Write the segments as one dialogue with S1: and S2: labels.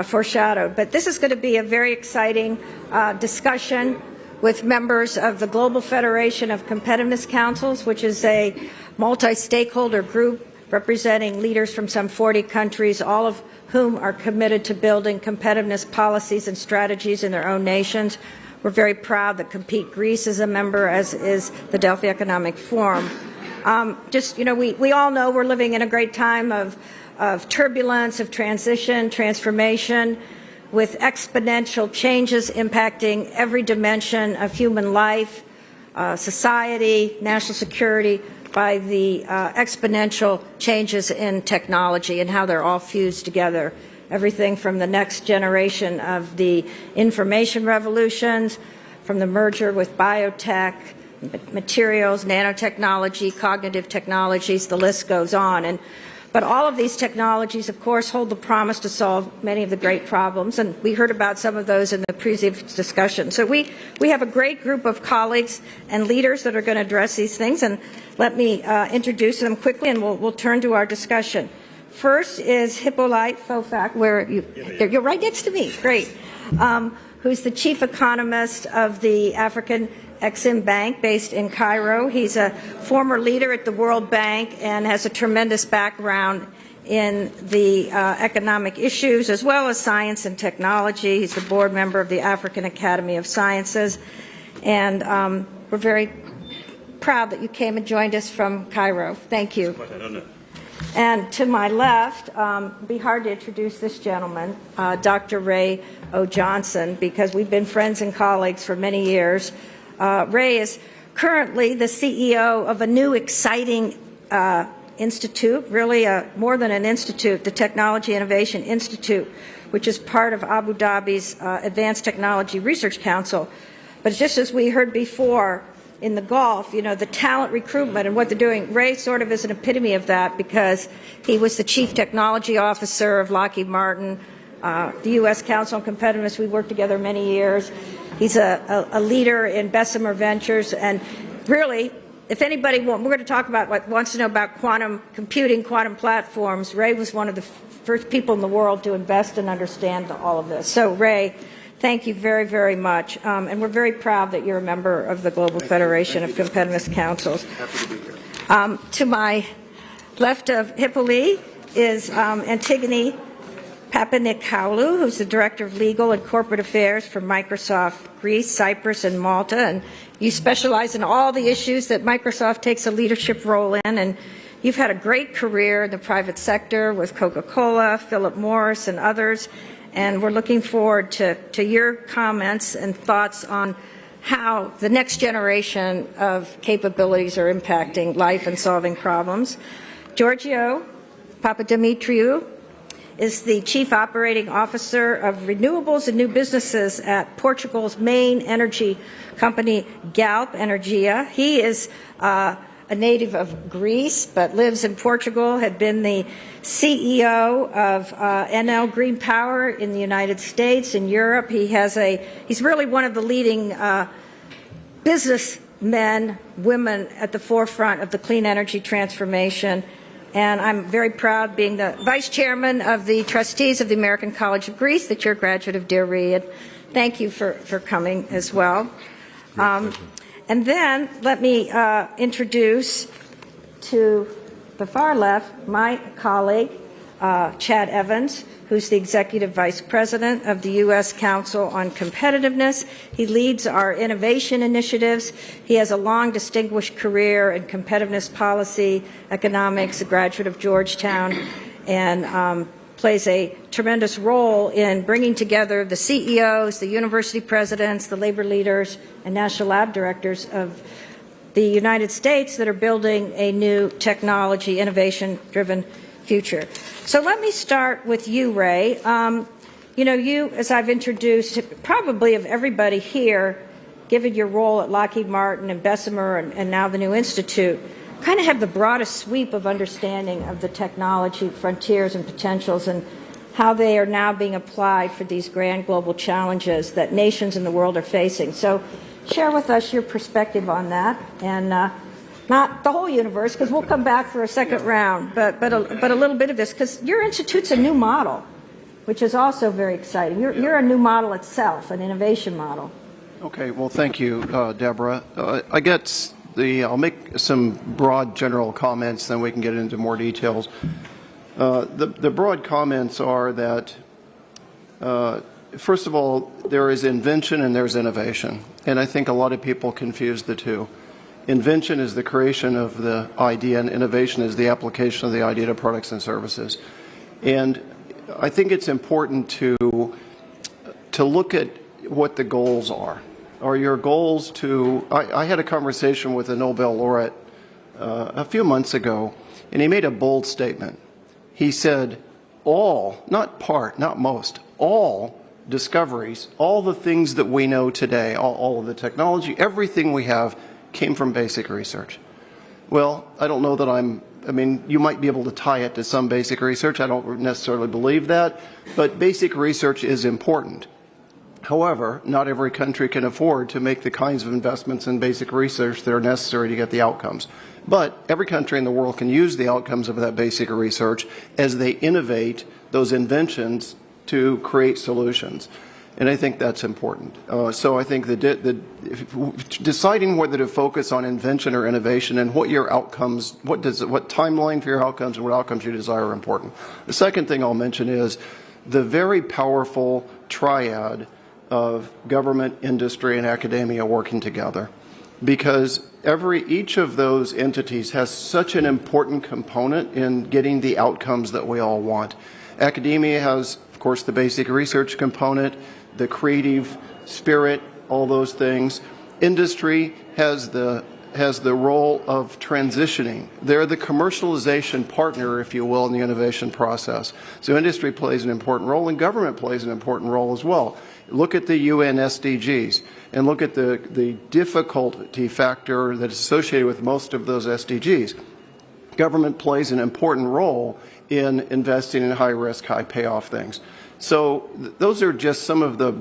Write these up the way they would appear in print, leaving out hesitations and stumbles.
S1: foreshadowed. But this is going to be a very exciting discussion with members of the Global Federation of Competitiveness Councils, which is a multi-stakeholder group representing leaders from some 40 countries, all of whom are committed to building competitiveness policies and strategies in their own nations. We're very proud that Compete Greece is a member, as is the Delphi Economic Forum. We all know we're living in a great time of turbulence, of transition, transformation, with exponential changes impacting every dimension of human life, society, national security, by the exponential changes in technology and how they're all fused together. Everything from the next generation of the information revolutions, from the merger with biotech, materials, nanotechnology, cognitive technologies, the list goes on. But all of these technologies, of course, hold the promise to solve many of the great problems, and we heard about some of those in the previous discussion. So we have a great group of colleagues and leaders that are going to address these things, and let me introduce them quickly, and we'll turn to our discussion. First is Hippolyte Fofak, you're right next to me, great, who's the chief economist of the African Exim Bank based in Cairo. He's a former leader at the World Bank and has a tremendous background in the economic issues as well as science and technology. He's a board member of the African Academy of Sciences. And we're very proud that you came and joined us from Cairo. Thank you. And to my left, it'd be hard to introduce this gentleman, Dr. Ray O. Johnson, because we've been friends and colleagues for many years. Ray is currently the CEO of a new exciting institute, really more than an institute, the Technology Innovation Institute, which is part of Abu Dhabi's Advanced Technology Research Council. But just as we heard before in the Gulf, the talent recruitment and what they're doing, Ray sort of is an epitome of that because he was the chief technology officer of Lockheed Martin, the U.S. Council on Competitiveness. We worked together many years. He's a leader in Bessemer Ventures, and really, if anybody we're going to talk about wants to know about quantum computing, quantum platforms, Ray was one of the first people in the world to invest and understand all of this. So, Ray, thank you very, very much, and we're very proud that you're a member of the Global Federation of Competitiveness Councils.
S2: Happy to be here.
S1: To my left of Hippolyte is Antigone Papanikolaou, who's the Director of Legal and Corporate Affairs for Microsoft Greece, Cyprus, and Malta. And you specialize in all the issues that Microsoft takes a leadership role in. And you've had a great career in the private sector with Coca-Cola, Philip Morris, and others. And we're looking forward to your comments and thoughts on how the next generation of capabilities are impacting life and solving problems. Georgios Papadimitriou is the Chief Operating Officer of Renewables and New Businesses at Portugal's main energy company, Galp Energia. He is a native of Greece but lives in Portugal, had been the CEO of NL Green Power in the United States and Europe. He's really one of the leading businessmen, women at the forefront of the clean energy transformation. And I'm very proud, being the Vice Chairman of the Trustees of the American College of Greece, that you're a graduate of Dear Reed. Thank you for coming as well. And then let me introduce to the far left my colleague, Chad Evans, who's the Executive Vice President of the U.S. Council on Competitiveness. He leads our innovation initiatives. He has a long, distinguished career in competitiveness policy, economics, a graduate of Georgetown, and plays a tremendous role in bringing together the CEOs, the university presidents, the labor leaders, and national lab directors of the United States that are building a new technology, innovation-driven future. So let me start with you, Ray. You, as I've introduced, probably of everybody here, given your role at Lockheed Martin and Bessemer and now the new institute, kind of have the broadest sweep of understanding of the technology frontiers and potentials and how they are now being applied for these grand global challenges that nations in the world are facing. So share with us your perspective on that, and not the whole universe, because we'll come back for a second round, but a little bit of this, because your institute's a new model. which is also very exciting. You're a new model itself, an innovation model.
S2: Okay, well, thank you, Deborah. I'll make some broad general comments, then we can get into more details. The broad comments are that, first of all, there is invention and there's innovation. And I think a lot of people confuse the two. Invention is the creation of the idea, and innovation is the application of the idea to products and services. And I think it's important to look at what the goals are. Are your goals to... I had a conversation with a Nobel laureate a few months ago, and he made a bold statement. He said, all, not part, not most, all discoveries, all the things that we know today, all of the technology, everything we have came from basic research. Well, I don't know that I mean, you might be able to tie it to some basic research. I don't necessarily believe that, but basic research is important. However, not every country can afford to make the kinds of investments in basic research that are necessary to get the outcomes. But every country in the world can use the outcomes of that basic research as they innovate those inventions to create solutions. And I think that's important. So I think deciding whether to focus on invention or innovation and what your outcomes, what timeline for your outcomes and what outcomes you desire are important. The second thing I'll mention is the very powerful triad of government, industry, and academia working together. Because each of those entities has such an important component in getting the outcomes that we all want. Academia has, of course, the basic research component, the creative spirit, all those things. Industry has the role of transitioning. They're the commercialization partner, if you will, in the innovation process. So industry plays an important role, and government plays an important role as well. Look at the UN SDGs and look at the difficulty factor that is associated with most of those SDGs. Government plays an important role in investing in high-risk, high-payoff things. So those are just some of the,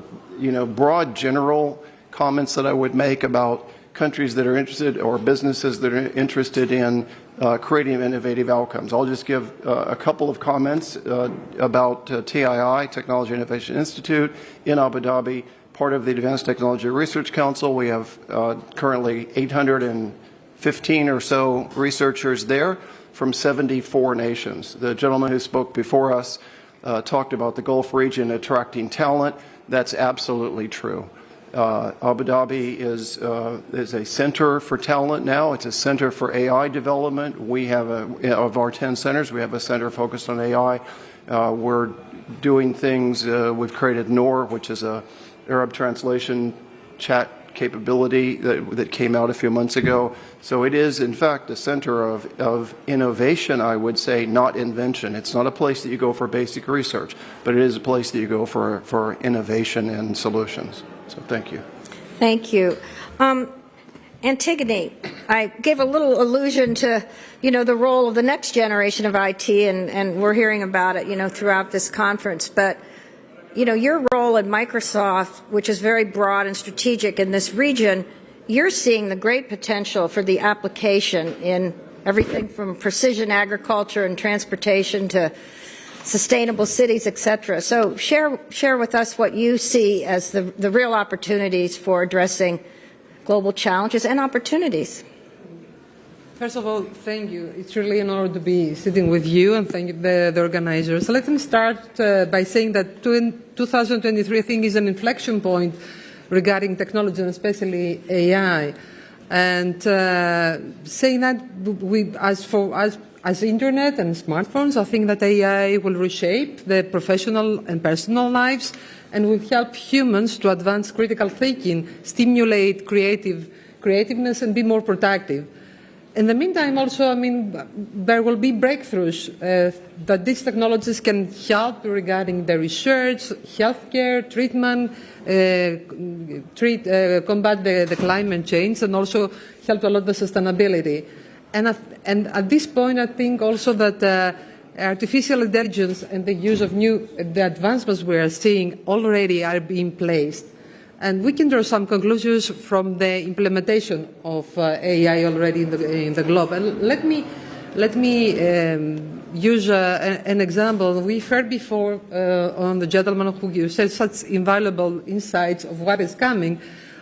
S2: broad general comments that I would make about countries that are interested or businesses that are interested in creating innovative outcomes. I'll just give a couple of comments about TII, Technology Innovation Institute, in Abu Dhabi, part of the Advanced Technology Research Council. We have currently 815 or so researchers there from 74 nations. The gentleman who spoke before us talked about the Gulf region attracting talent. That's absolutely true. Abu Dhabi is a center for talent now. It's a center for AI development. We have of our 10 centers, we have a center focused on AI. We're doing things. We've created Noor, which is a Arab translation chat capability that came out a few months ago. So it is, in fact, a center of innovation, I would say, not invention. It's not a place that you go for basic research, but it is a place that you go for innovation and solutions. So thank you. Thank you.
S1: Antigone, I gave a little allusion to, the role of the next generation of IT, and we're hearing about it, throughout this conference. But, your role at Microsoft, which is very broad and strategic in this region, you're seeing the great potential for the application in everything from precision agriculture and transportation to sustainable cities, et cetera. So share with us what you see as the real opportunities for addressing global challenges and opportunities.
S3: First of all, thank you. It's really an honor to be sitting with you, and thank you, the organizers. So let me start by saying that 2023, I think, is an inflection point regarding technology, and especially AI. And saying that, as Internet and smartphones, I think that AI will reshape the professional and personal lives and will help humans to advance critical thinking, stimulate creativeness, and be more productive. In the meantime, also, there will be breakthroughs that these technologies can help regarding the research, healthcare, treatment, combat the climate change, and also help a lot the sustainability. And at this point, I think also that artificial intelligence and the use of the advancements we are seeing already are being placed. And we can draw some conclusions from the implementation of AI already in the globe. And let me Let me use an example. We've heard before on the gentleman who said such invaluable insights of what is coming.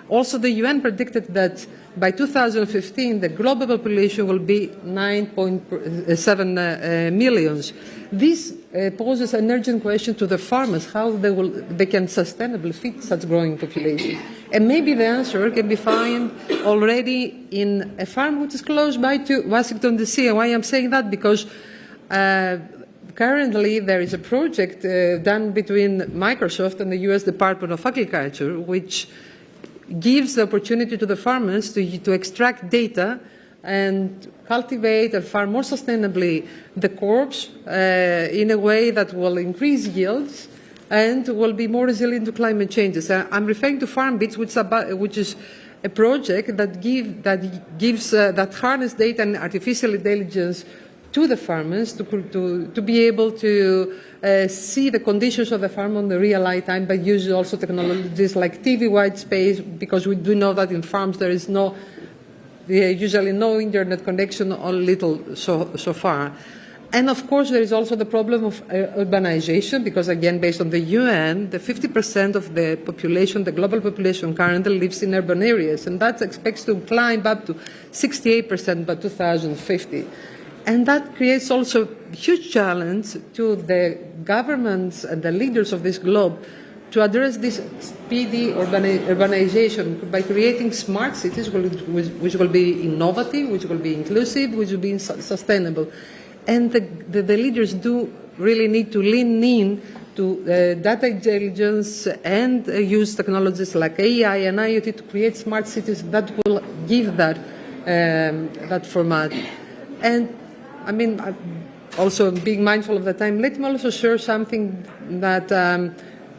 S3: Also, the UN predicted that by 2015, the global population will be 9.7 millions. This poses an urgent question to the farmers, how they can sustainably feed such growing population. And maybe the answer can be found already in a farm which is close by to Washington, D.C. And why I'm saying that? Because currently there is a project done between Microsoft and the U.S. Department of Agriculture, which gives the opportunity to the farmers to extract data and cultivate and farm more sustainably the crops in a way that will increase yields and will be more resilient to climate changes. I'm referring to FarmBits, which is a project that harness data and artificial intelligence to the farmers to be able to see the conditions of the farm on the real life time, but use also technologies like TV white space, because we do know that in farms there is usually no internet connection or little so far. And of course there is also the problem of urbanization, because again, based on the UN, the 50% of the population, the global population currently lives in urban areas, and that expects to climb up to 68% by 2050. And that creates also a huge challenge to the governments and the leaders of this globe to address this speedy urbanization by creating smart cities which will be innovative, which will be inclusive, which will be sustainable. And the leaders do really need to lean in to data intelligence and use technologies like AI and IoT to create smart cities that will give that format. And I mean, also being mindful of the time, let me also share something that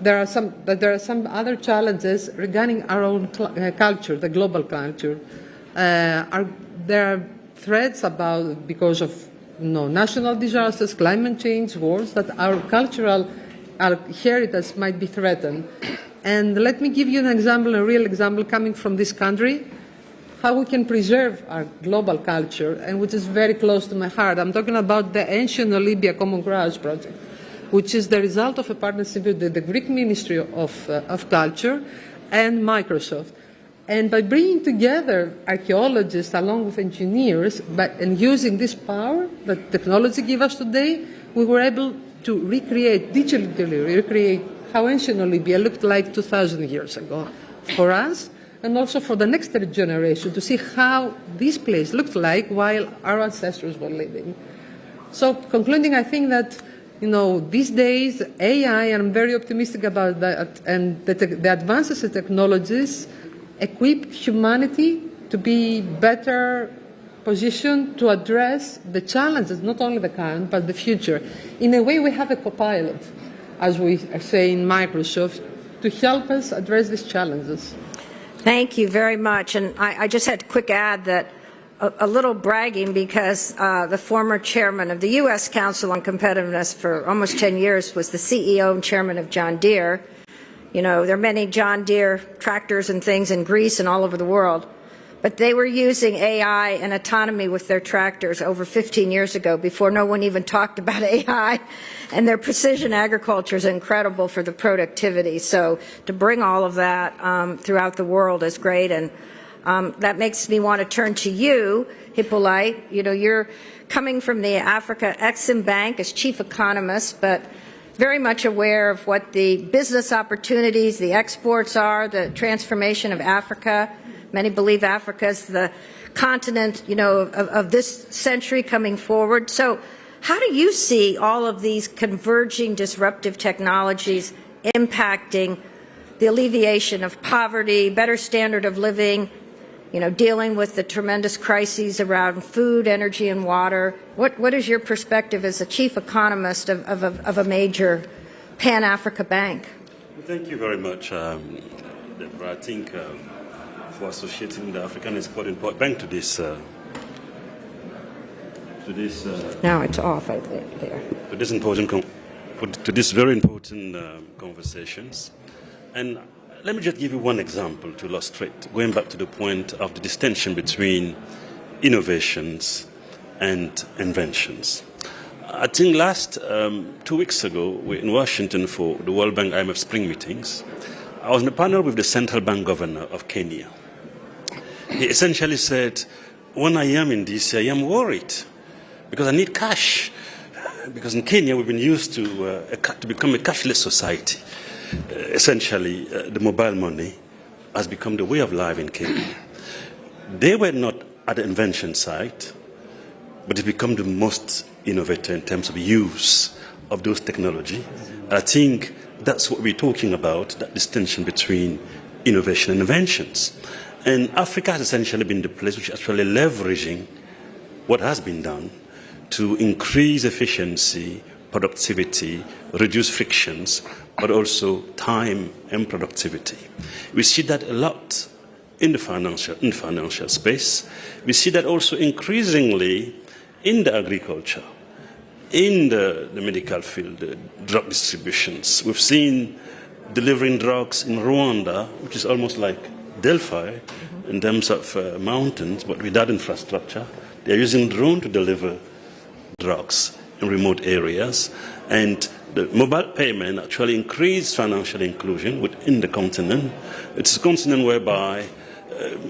S3: there are some other challenges regarding our own culture, the global culture. There are threats because of national disasters, climate change, wars, that our cultural heritage might be threatened. And let me give you an example, a real example coming from this country, how we can preserve our global culture, and which is very close to my heart. I'm talking about the Ancient Olympia Common Grounds project, which is the result of a partnership with the Greek Ministry of Culture and Microsoft. And by bringing together archaeologists along with engineers and using this power that technology gives us today, we were able to digitally recreate how ancient Olympia looked like 2,000 years ago for us, and also for the next generation to see how this place looked like while our ancestors were living. So concluding, I think that these days AI, and I'm very optimistic about that, and the advances in technologies equip humanity to be better positioned to address the challenges, not only the current, but the future. In a way, we have a co-pilot, as we say in Microsoft, to help us address these challenges.
S1: Thank you very much. And I just had to quick add that a little bragging, because the former chairman of the U.S. Council on Competitiveness for almost 10 years was the CEO and chairman of John Deere. There are many John Deere tractors and things in Greece and all over the world, but they were using AI and autonomy with their tractors over 15 years ago, before no one even talked about AI, and their precision agriculture is incredible for the productivity. So to bring all of that throughout the world is great, and that makes me want to turn to you, Hippolyte. You're coming from the Africa Exim Bank as chief economist, but very much aware of what the business opportunities, the exports are, the transformation of Africa. Many believe Africa is the continent, of this century coming forward. So how do you see all of these converging disruptive technologies impacting the alleviation of poverty, better standard of living, dealing with the tremendous crises around food, energy, and water? What is your perspective as a chief economist of a major Pan-Africa bank?
S4: Thank you very much, Deborah. I think for associating the African Export-Import Bank to this.
S1: Now it's off right there.
S4: To this very important conversations. And let me just give you one example to illustrate, going back to the point of the distinction between innovations and inventions. I think last 2 weeks ago, we were in Washington for the World Bank IMF spring meetings. I was in a panel with the central bank governor of Kenya. He essentially said, when I am in DC, I am worried because I need cash. Because in Kenya, we've been used to become a cashless society. Essentially, the mobile money has become the way of life in Kenya. They were not at the invention side, but it's become the most innovative in terms of use of those technology. I think that's what we're talking about, that distinction between innovation and inventions. And Africa has essentially been the place which is actually leveraging what has been done to increase efficiency, productivity, reduce frictions, but also time and productivity. We see that a lot in the financial space. We see that also increasingly in the agriculture, in the medical field, the drug distributions. We've seen delivering drugs in Rwanda, which is almost like Delphi in terms of mountains, but without infrastructure. They're using drones to deliver drugs in remote areas. And the mobile payment actually increased financial inclusion within the continent. It's a continent whereby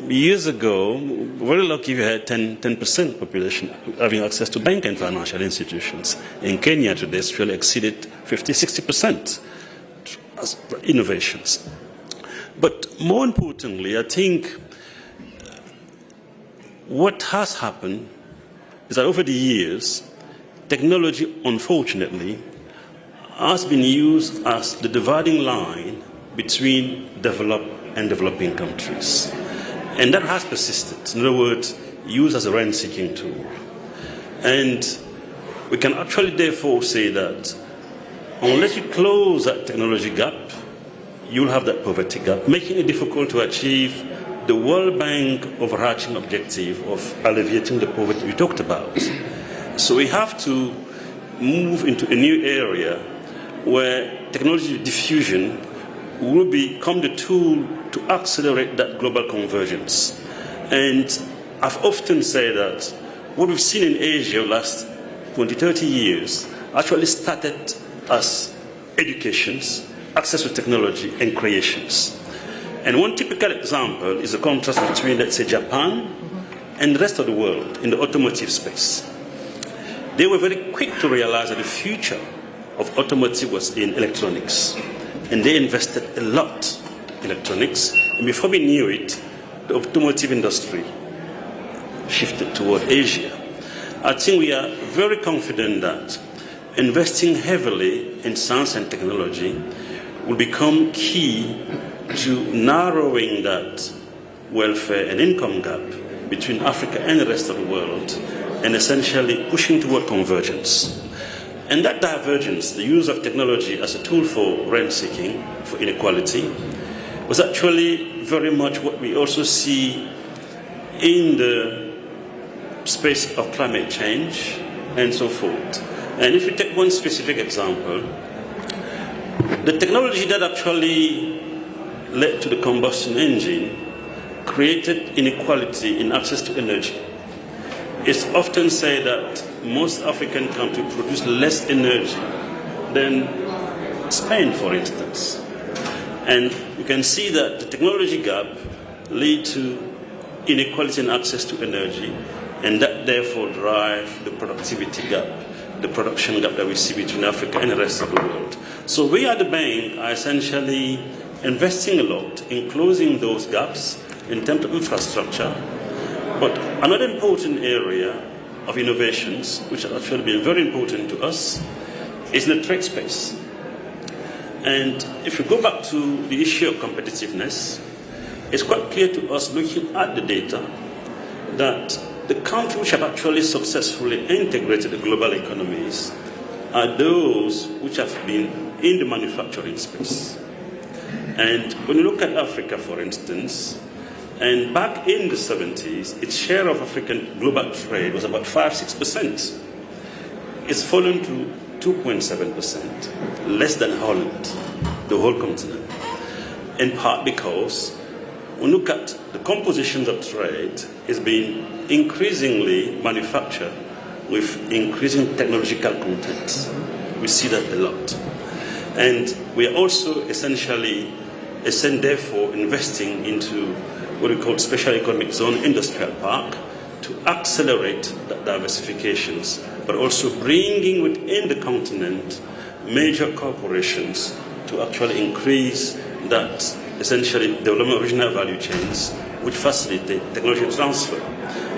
S4: years ago, very lucky you had 10% population having access to banking and financial institutions. In Kenya today, it's really exceeded 50-60% as innovations. But more importantly, I think what has happened is that over the years, technology, unfortunately, has been used as the dividing line between developed and developing countries. And that has persisted. In other words, used as a rent-seeking tool. And we can actually therefore say that unless you close that technology gap, you'll have that poverty gap, making it difficult to achieve the World Bank overarching objective of alleviating the poverty we talked about. So we have to move into a new area where technology diffusion will become the tool to accelerate that global convergence. And I've often said that what we've seen in Asia the last 20, 30 years actually started as educations, access to technology, and creations. And one typical example is the contrast between, let's say, Japan and the rest of the world in the automotive space. They were very quick to realize that the future of automotive was in electronics. And they invested a lot in electronics. And before we knew it, the automotive industry shifted toward Asia. I think we are very confident that investing heavily in science and technology will become key to narrowing that welfare and income gap between Africa and the rest of the world, and essentially pushing toward convergence. And that divergence, the use of technology as a tool for rent-seeking, for inequality, was actually very much what we also see in the space of climate change and so forth. And if you take one specific example, the technology that actually led to the combustion engine created inequality in access to energy. It's often said that most African countries produce less energy than Spain, for instance. And you can see that the technology gap leads to inequality in access to energy, and that therefore drives the productivity gap, the production gap that we see between Africa and the rest of the world. So we at the bank are essentially investing a lot in closing those gaps in terms of infrastructure. But another important area of innovations, which has actually been very important to us, is in the trade space. And if we go back to the issue of competitiveness, it's quite clear to us, looking at the data, that the countries which have actually successfully integrated the global economies are those which have been in the manufacturing space. And when you look at Africa, for instance, and back in the 70s, its share of African global trade was about 5-6%. It's fallen to 2.7%, less than Holland, the whole continent. In part because when you look at the compositions of trade, it's been increasingly manufactured with increasing technological content. We see that a lot. And we are also essentially, therefore, investing into what we call special economic zone industrial park to accelerate the diversifications, but also bringing within the continent major corporations to actually increase that essentially development of regional value chains which facilitate technology transfer.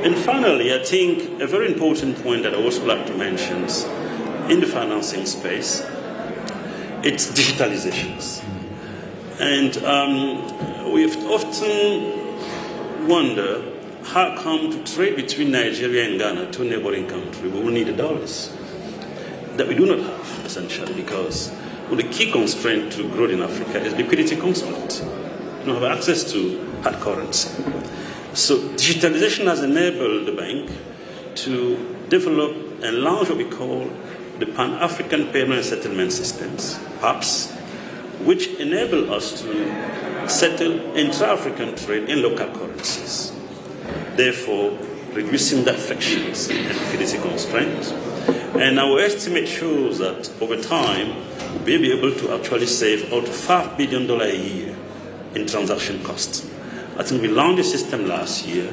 S4: And finally, I think a very important point that I also like to mention in the financing space, it's digitalizations. And we've often wondered how come to trade between Nigeria and Ghana, two neighboring countries, we will need the dollars that we do not have, essentially, because the key constraint to growth in Africa is liquidity constraint. You don't have access to hard currency. So digitalization has enabled the bank to develop and launch what we call the Pan-African Payment Settlement Systems, PAPS, which enable us to settle intra-African trade in local currencies, therefore reducing that frictions and liquidity constraints. And our estimate shows that over time, we'll be able to actually save out to $5 billion a year in transaction costs. I think we launched the system last year,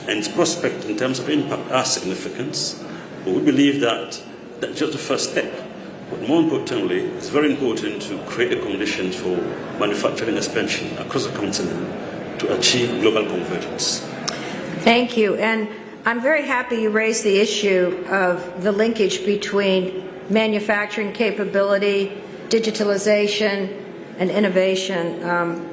S4: and its prospects in terms of impact are significant. But we believe that that's just the first step. But more importantly, it's very important to create the conditions for manufacturing expansion across the continent to achieve global convergence.
S1: Thank you. And I'm very happy you raised the issue of the linkage between manufacturing capability, digitalization, and innovation.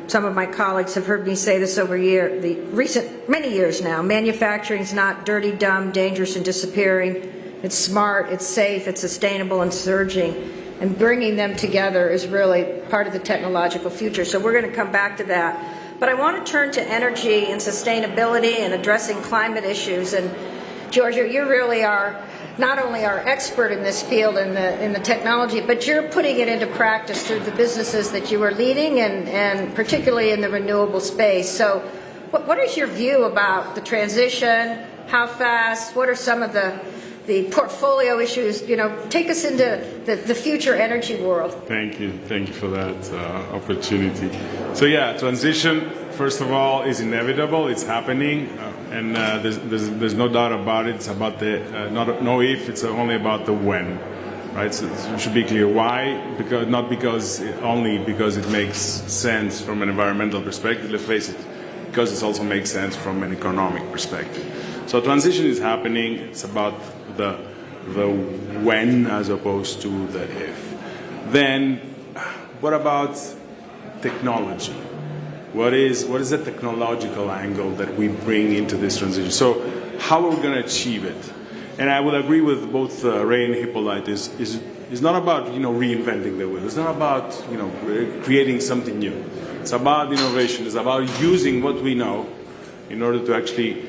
S1: Some of my colleagues have heard me say this over many years now. Manufacturing is not dirty, dumb, dangerous, and disappearing. It's smart, it's safe, it's sustainable, and surging. And bringing them together is really part of the technological future. So we're going to come back to that. But I want to turn to energy and sustainability and addressing climate issues. And Giorgio, you really are not only our expert in this field in the technology, but you're putting it into practice through the businesses that you are leading, and particularly in the renewable space. So what is your view about the transition? How fast? What are some of the portfolio issues? Take us into the future energy world.
S5: Thank you for that opportunity. So yeah, transition, first of all, is inevitable. It's happening, and there's no doubt about it. It's about the no if. It's only about the when, right? So it should be clear why. Not only because it makes sense from an environmental perspective. Let's face it, because it also makes sense from an economic perspective. So transition is happening. It's about the when as opposed to the if. Then, what about technology? What is the technological angle that we bring into this transition? So, how are we going to achieve it? And I will agree with both Ray and Hippolyte. Is not about reinventing the wheel. It's not about creating something new. It's about innovation. It's about using what we know in order to actually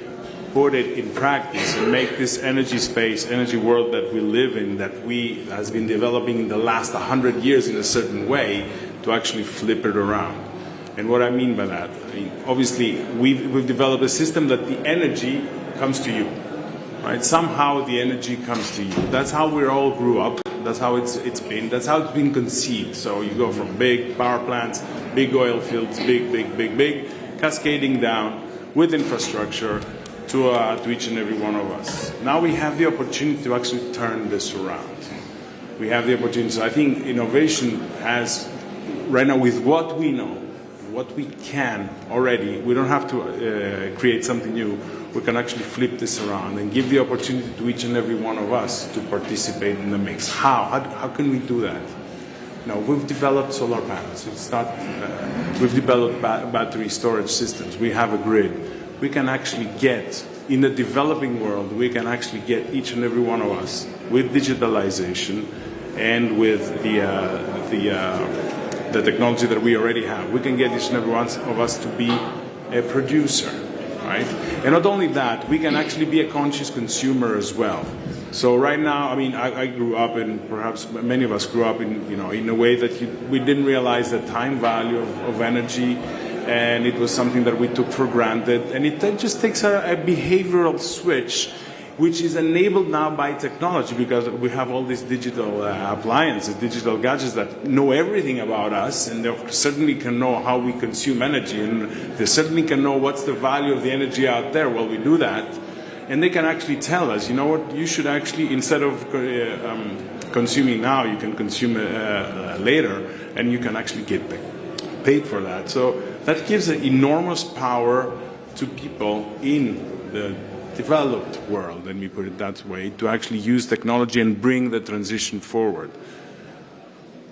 S5: put it in practice and make this energy space, energy world that we live in, that has been developing in the last 100 years in a certain way, to actually flip it around. And what I mean by that, obviously we've developed a system that the energy comes to you, right? Somehow the energy comes to you. That's how we all grew up. That's how it's been. That's how it's been conceived. So you go from big power plants, big oil fields, big, cascading down with infrastructure to each and every one of us. Now we have the opportunity to actually turn this around. We have the opportunity. So I think innovation has, right now, with what we know, what we can already, we don't have to create something new. We can actually flip this around and give the opportunity to each and every one of us to participate in the mix. How can we do that? Now, we've developed solar panels. We've developed battery storage systems. We have a grid. We can actually get, in the developing world, we can actually get each and every one of us with digitalization and with the technology that we already have. We can get each and every one of us to be a producer, right? And not only that, we can actually be a conscious consumer as well. So right now, I grew up, and perhaps many of us grew up in a way that we didn't realize the time value of energy. And it was something that we took for granted. And it just takes a behavioral switch which is enabled now by technology because we have all these digital appliances, digital gadgets that know everything about us, and they certainly can know how we consume energy, and they certainly can know what's the value of the energy out there while we do that. And they can actually tell us, you know what, you should actually, instead of consuming now, you can consume later, and you can actually get paid for that. So that gives an enormous power to people in the developed world, let me put it that way, to actually use technology and bring the transition forward.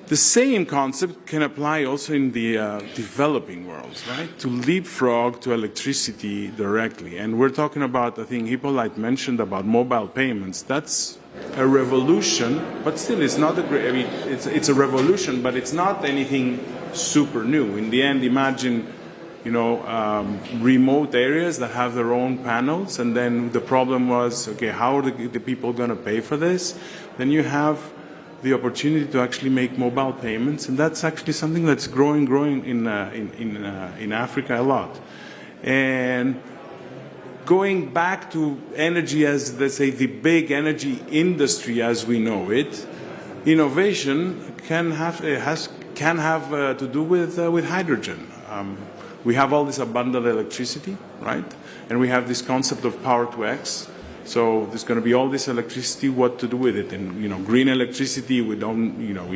S5: The same concept can apply also in the developing worlds, right? To leapfrog to electricity directly. And we're talking about, I think Hippolyte mentioned about mobile payments. That's a revolution, but still it's not a great, I mean, it's a revolution, but it's not anything super new. In the end, imagine remote areas that have their own panels, and then the problem was, okay, how are the people going to pay for this? Then you have the opportunity to actually make mobile payments, and that's actually something that's growing in Africa a lot. And going back to energy as, let's say, the big energy industry as we know it, innovation can have to do with hydrogen. We have all this abundant electricity, right? And we have this concept of power to X. So there's going to be all this electricity, what to do with it? And, green electricity, we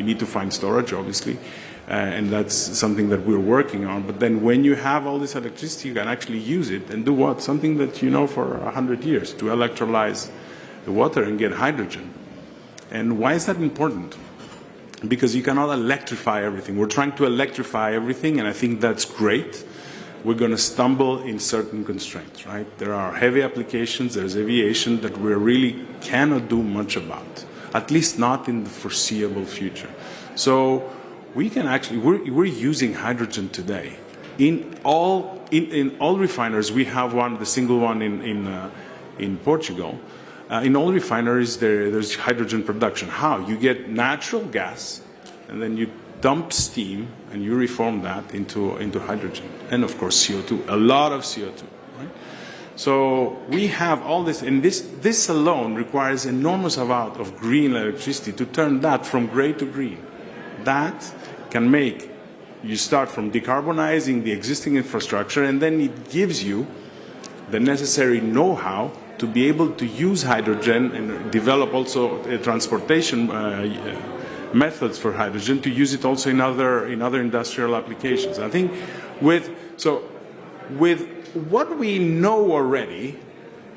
S5: need to find storage, obviously. And that's something that we're working on. But then when you have all this electricity, you can actually use it and do what? Something that for 100 years, to electrolyze the water and get hydrogen. And why is that important? Because you cannot electrify everything. We're trying to electrify everything, and I think that's great. We're going to stumble in certain constraints, right? There are heavy applications, there's aviation that we really cannot do much about, at least not in the foreseeable future. So we can actually, we're using hydrogen today. In all refineries, we have the single one in Portugal. In all refineries, there's hydrogen production. How? You get natural gas, and then you dump steam, and you reform that into hydrogen. And, of course, CO2, a lot of CO2. Right? So we have all this, and this alone requires enormous amount of green electricity to turn that from gray to green. That can make you start from decarbonizing the existing infrastructure, and then it gives you the necessary know-how to be able to use hydrogen and develop also transportation methods for hydrogen, to use it also in other industrial applications. I think with what we know already,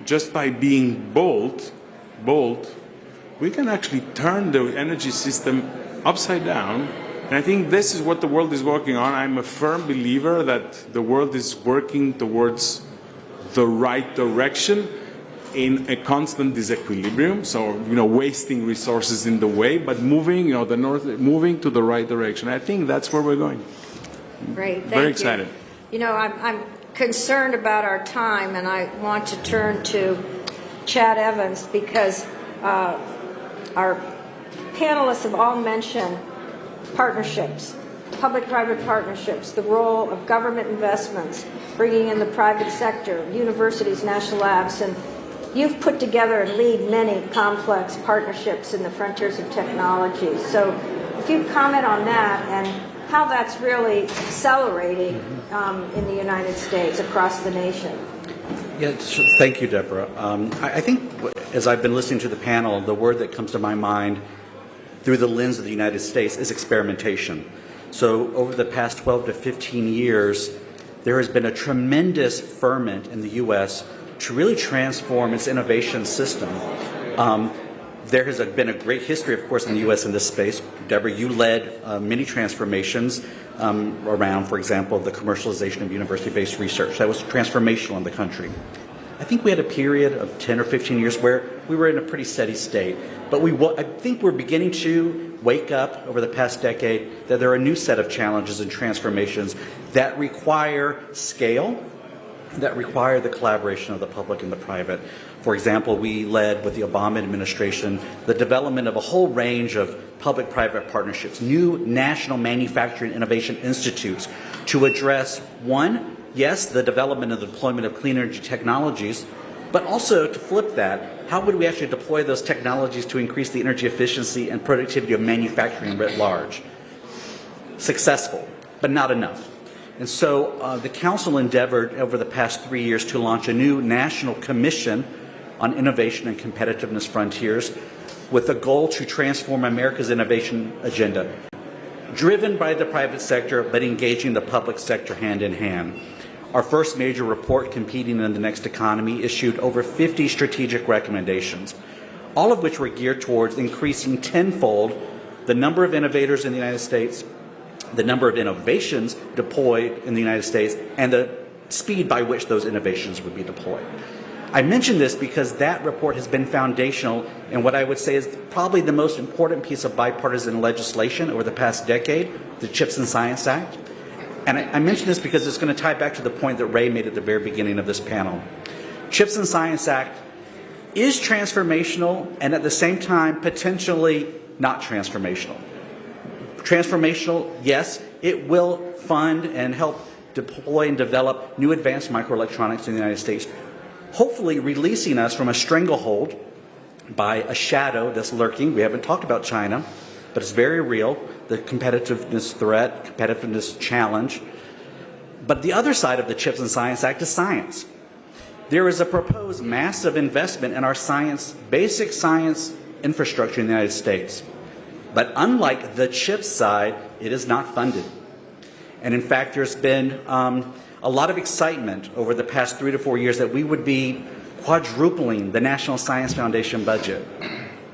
S5: just by being bold, we can actually turn the energy system upside down. And I think this is what the world is working on. I'm a firm believer that the world is working towards the right direction in a constant disequilibrium, so wasting resources in the way, but moving, moving to the right direction. I think that's where we're going.
S1: Great, thank you.
S5: Very excited.
S1: I'm concerned about our time, and I want to turn to Chad Evans because our panelists have all mentioned partnerships, public-private partnerships, the role of government investments, bringing in the private sector, universities, national labs, and you've put together and lead many complex partnerships in the frontiers of technology. So if you comment on that and how that's really accelerating in the United States, across the nation.
S6: Yeah, thank you, Deborah. I think as I've been listening to the panel, the word that comes to my mind through the lens of the United States is experimentation. So over the past 12 to 15 years, there has been a tremendous ferment in the U.S. to really transform its innovation system. There has been a great history, of course, in the U.S. in this space. Deborah, you led many transformations around, for example, the commercialization of university-based research. That was transformational in the country. I think we had a period of 10 or 15 years where we were in a pretty steady state. But I think we're beginning to wake up over the past decade that there are a new set of challenges and transformations that require scale, that require the collaboration of the public and the private. For example, we led with the Obama administration the development of a whole range of public-private partnerships, new national manufacturing innovation institutes to address, one, yes, the development and deployment of clean energy technologies, But also, to flip that, how would we actually deploy those technologies to increase the energy efficiency and productivity of manufacturing writ large? Successful, but not enough. And so the Council endeavored over the past 3 years to launch a new national commission on innovation and competitiveness frontiers with a goal to transform America's innovation agenda, driven by the private sector, but engaging the public sector hand in hand. Our first major report, Competing in the Next Economy, issued over 50 strategic recommendations, all of which were geared towards increasing tenfold the number of innovators in the United States, the number of innovations deployed in the United States, and the speed by which those innovations would be deployed. I mention this because that report has been foundational in what I would say is probably the most important piece of bipartisan legislation over the past decade, the CHIPS and Science Act. And I mention this because it's going to tie back to the point that Ray made at the very beginning of this panel. CHIPS and Science Act is transformational and at the same time potentially not transformational. Transformational, yes, it will fund and help deploy and develop new advanced microelectronics in the United States, hopefully releasing us from a stranglehold by a shadow that's lurking. We haven't talked about China, but it's very real, the competitiveness threat, competitiveness challenge. But the other side of the CHIPS and Science Act is science. There is a proposed massive investment in our science, basic science infrastructure in the United States. But unlike the CHIPS side, it is not funded. And in fact, there's been a lot of excitement over the past 3 to 4 years that we would be quadrupling the National Science Foundation budget.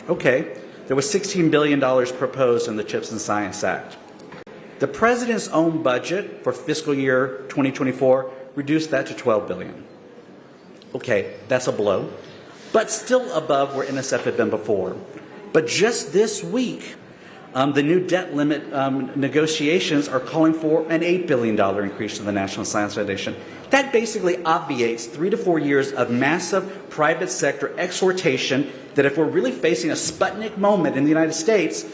S6: Okay, there was $16 billion proposed in the CHIPS and Science Act. The President's own budget for fiscal year 2024 reduced that to $12 billion. Okay, that's a blow, but still above where NSF had been before. But just this week, the new debt limit negotiations are calling for an $8 billion increase to the National Science Foundation. That basically obviates 3 to 4 years of massive private sector exhortation that if we're really facing a Sputnik moment in the United States,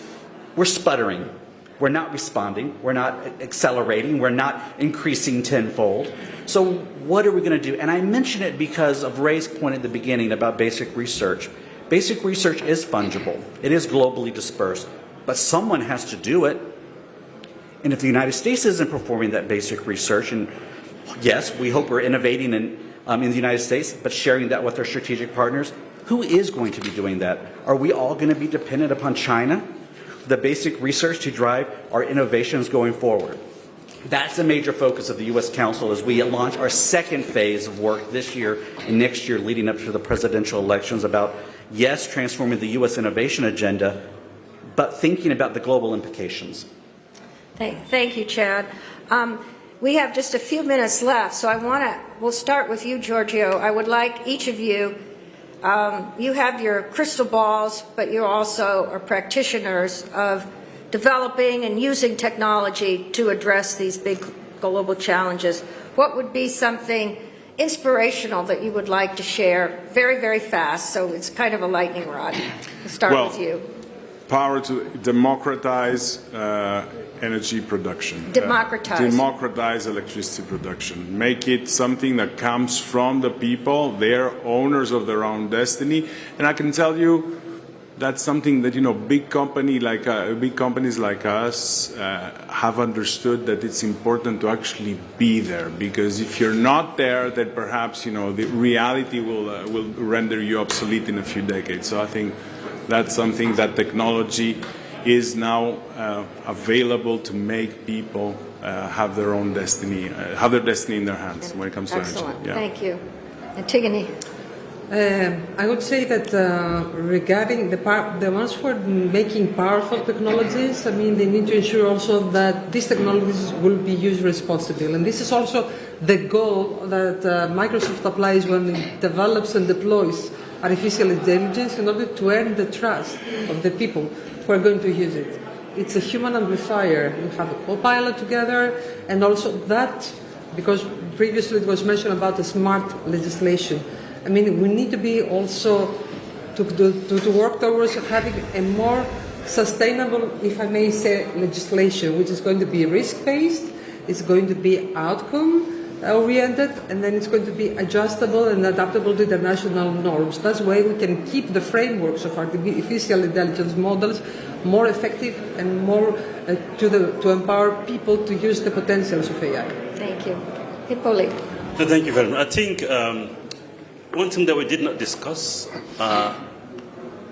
S6: we're sputtering. We're not responding. We're not accelerating. We're not increasing tenfold. So what are we going to do? And I mention it because of Ray's point at the beginning about basic research. Basic research is fungible. It is globally dispersed. But someone has to do it. And if the United States isn't performing that basic research, and yes, we hope we're innovating in the United States, but sharing that with our strategic partners, who is going to be doing that? Are we all going to be dependent upon China, the basic research to drive our innovations going forward? That's a major focus of the U.S. Council as we launch our second phase of work this year and next year leading up to the presidential elections about, yes, transforming the U.S. innovation agenda, but thinking about the global implications.
S1: Thank you, Chad. We have just a few minutes left, so we'll start with you, Giorgio. I would like each of you, you have your crystal balls, but you also are practitioners of developing and using technology to address these big global challenges. What would be something inspirational that you would like to share very, very fast? So it's kind of a lightning rod. We'll start with you.
S5: Power to democratize energy production. Democratize electricity production. Make it something that comes from the people. They're owners of their own destiny. And I can tell you that's something that, big companies like us have understood, that it's important to actually be there. Because if you're not there, then perhaps, the reality will render you obsolete in a few decades. So I think that's something that technology is now available to make people have their own destiny, have their destiny in their hands when it comes to energy.
S1: Excellent. Yeah. Thank you. Antigone.
S3: I would say that regarding the ones who are making powerful technologies, they need to ensure also that these technologies will be used responsibly. And this is also the goal that Microsoft applies when it develops and deploys artificial intelligence in order to earn the trust of the people who are going to use it. It's a human amplifier. We have a co-pilot together, and also that, because previously it was mentioned about the smart legislation. We need to be also to work towards having a more sustainable, if I may say, legislation, which is going to be risk-based, it's going to be outcome oriented, and then it's going to be adjustable and adaptable to international norms. That's why we can keep the frameworks of artificial intelligence models more effective and more to empower people to use the potentials of AI.
S1: Thank you. Hippolyte.
S4: No, thank you very much. I think one thing that we did not discuss are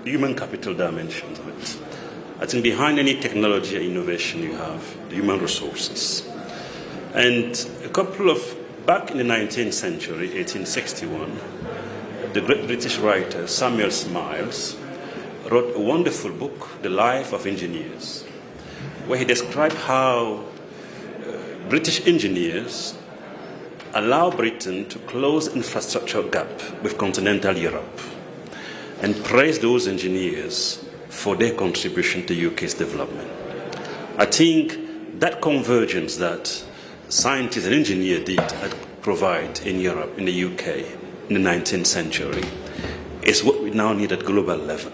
S4: human capital dimensions of it. I think behind any technology and innovation you have the human resources. And back in the 19th century, 1861, the great British writer Samuel Smiles wrote a wonderful book, The Life of Engineers, where he described how British engineers allow Britain to close infrastructure gap with continental Europe, and praise those engineers for their contribution to UK's development. I think that convergence that scientists and engineers did provide in Europe, in the UK, in the 19th century, is what we now need at global level.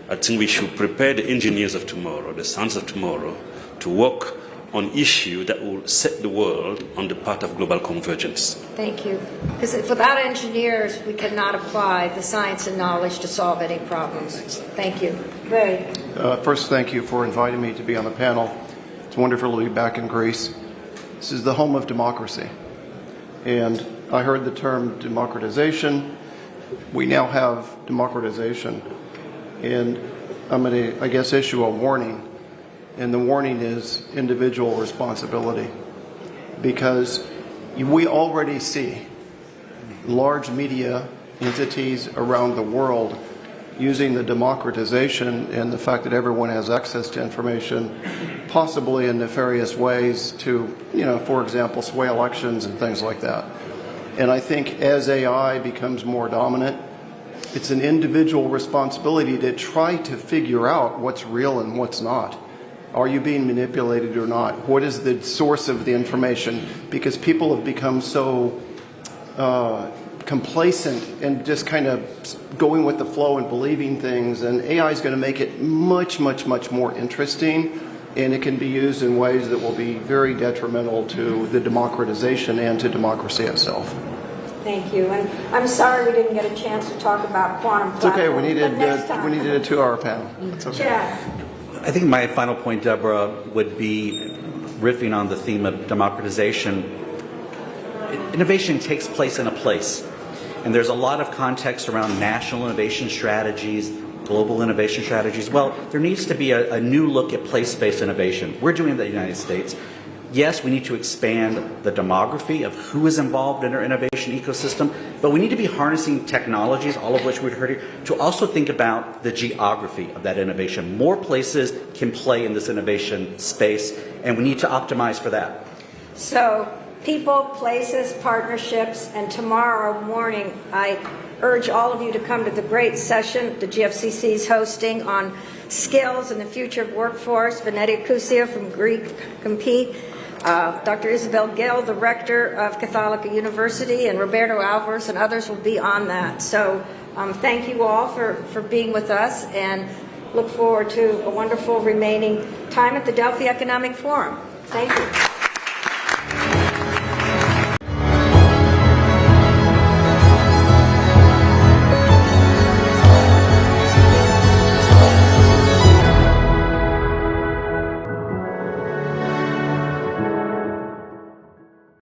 S4: I think we should prepare the engineers of tomorrow, the sons of tomorrow, to work on issues that will set the world on the path of global convergence.
S1: Thank you. Because without engineers, we cannot apply the science and knowledge to solve any problems. Thank you. Ray.
S2: First, thank you for inviting me to be on the panel. It's wonderful to be back in Greece. This is the home of democracy. And I heard the term democratization. We now have democratization. And I'm going to, I guess, issue a warning. And the warning is individual responsibility. Because we already see large media entities around the world using the democratization and the fact that everyone has access to information, possibly in nefarious ways to, for example, sway elections and things like that. And I think as AI becomes more dominant, it's an individual responsibility to try to figure out what's real and what's not. Are you being manipulated or not? What is the source of the information? Because people have become so complacent and just kind of going with the flow and believing things. And AI is going to make it much, much, much more interesting. And it can be used in ways that will be very detrimental to the democratization and to democracy itself.
S1: Thank you. And I'm sorry we didn't get a chance to talk about quantum
S2: It's okay.
S1: platforms,
S2: We needed a 2-hour panel. It's okay.
S1: Chad.
S6: I think my final point, Deborah, would be riffing on the theme of democratization. Innovation takes place in a place. And there's a lot of context around national innovation strategies, global innovation strategies. Well, there needs to be a new look at place-based innovation. We're doing it in the United States. Yes, we need to expand the demography of who is involved in our innovation ecosystem, but we need to be harnessing technologies, all of which we've heard here, to also think about the geography of that innovation. More places can play in this innovation space, and we need to optimize for that.
S1: So, people, places, partnerships, and tomorrow morning, I urge all of you to come to the great session the GFCC is hosting on skills and the future of workforce. Venetia Kousia from Greek Compete. Dr. Isabel Gill, the rector of Catholic University, and Roberto Alvarez and others will be on that. So thank you all for being with us, and look forward to a wonderful remaining time at the Delphi Economic Forum. Thank you.